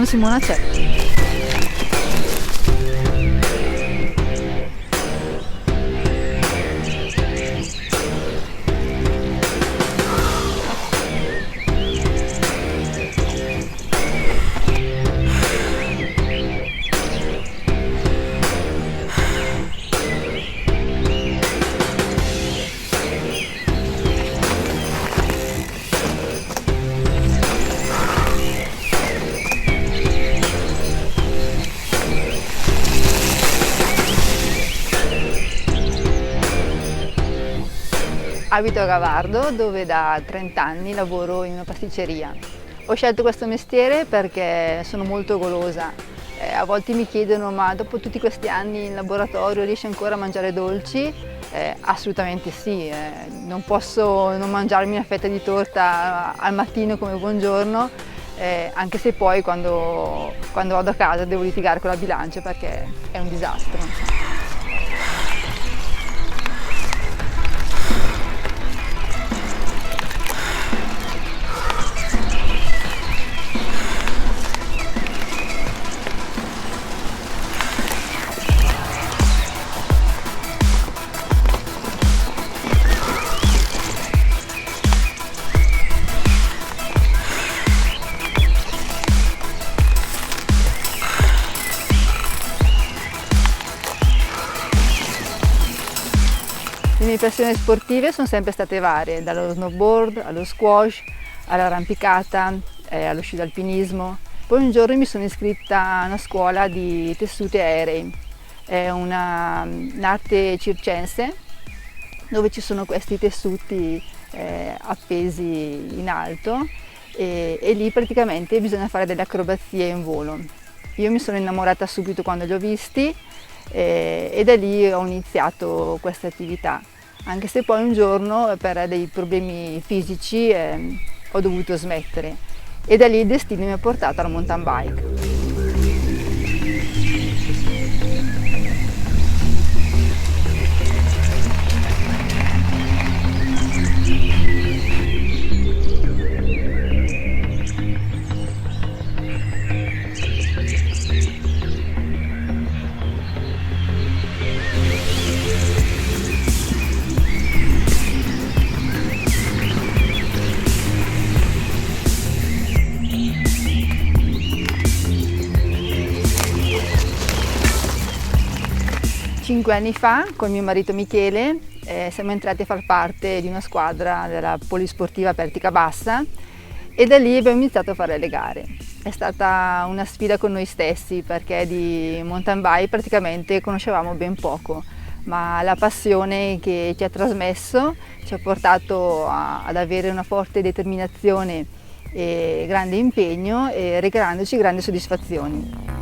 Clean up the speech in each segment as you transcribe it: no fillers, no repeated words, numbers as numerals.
Simona Ceppi. Abito a Gavardo, dove da 30 anni lavoro in una pasticceria. Ho scelto questo mestiere perché sono molto golosa. A volte mi chiedono: ma dopo tutti questi anni in laboratorio riesci ancora a mangiare dolci? Assolutamente sì, non posso non mangiarmi una fetta di torta al mattino come buongiorno, anche se poi quando vado a casa devo litigare con la bilancia perché è un disastro. Le mie passioni sportive sono sempre state varie, dallo snowboard allo squash, all'arrampicata, allo sci d'alpinismo. Poi un giorno mi sono iscritta a una scuola di tessuti aerei, è un'arte circense dove ci sono questi tessuti appesi in alto e lì praticamente bisogna fare delle acrobazie in volo. Io mi sono innamorata subito quando li ho visti e da lì ho iniziato questa attività, anche se poi un giorno per dei problemi fisici ho dovuto smettere e da lì il destino mi ha portato alla mountain bike. Cinque anni fa, con mio marito Michele, siamo entrati a far parte di una squadra della Polisportiva Pertica Bassa e da lì abbiamo iniziato a fare le gare. È stata una sfida con noi stessi perché di mountain bike praticamente conoscevamo ben poco, ma la passione che ci ha trasmesso ci ha portato ad avere una forte determinazione e grande impegno e regalandoci grandi soddisfazioni.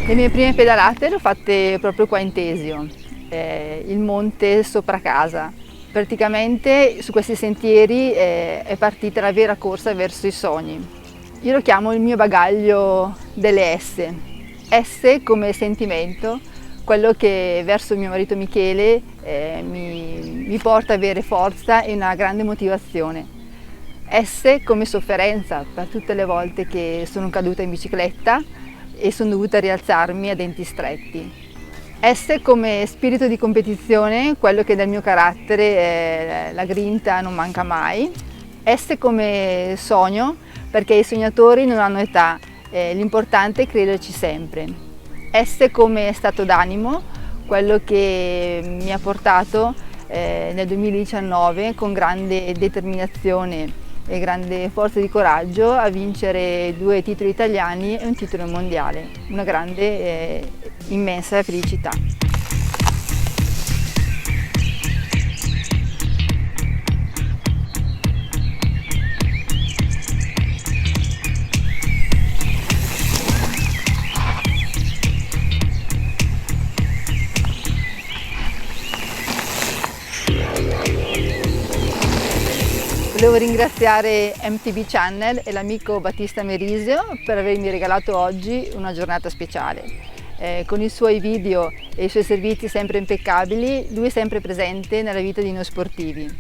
Le mie prime pedalate le ho fatte proprio qua in Tesio, il monte sopra casa. Praticamente su questi sentieri è partita la vera corsa verso i sogni. Io lo chiamo il mio bagaglio delle S. S come sentimento, quello che verso mio marito Michele mi porta ad avere forza e una grande motivazione. S come sofferenza per tutte le volte che sono caduta in bicicletta e sono dovuta rialzarmi a denti stretti. S come spirito di competizione, quello che nel mio carattere la grinta non manca mai. S come sogno, perché i sognatori non hanno età, l'importante è crederci sempre. S come stato d'animo, quello che mi ha portato nel 2019 con grande determinazione e grande forza di coraggio a vincere 2 titoli italiani e un titolo mondiale, una grande immensa felicità. Volevo ringraziare MTV Channel e l'amico Battista Merisio per avermi regalato oggi una giornata speciale. Con i suoi video e i suoi servizi sempre impeccabili, lui è sempre presente nella vita di noi sportivi.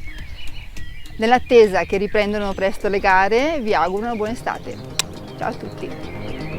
Nell'attesa che riprendano presto le gare, vi auguro una buona estate. Ciao a tutti!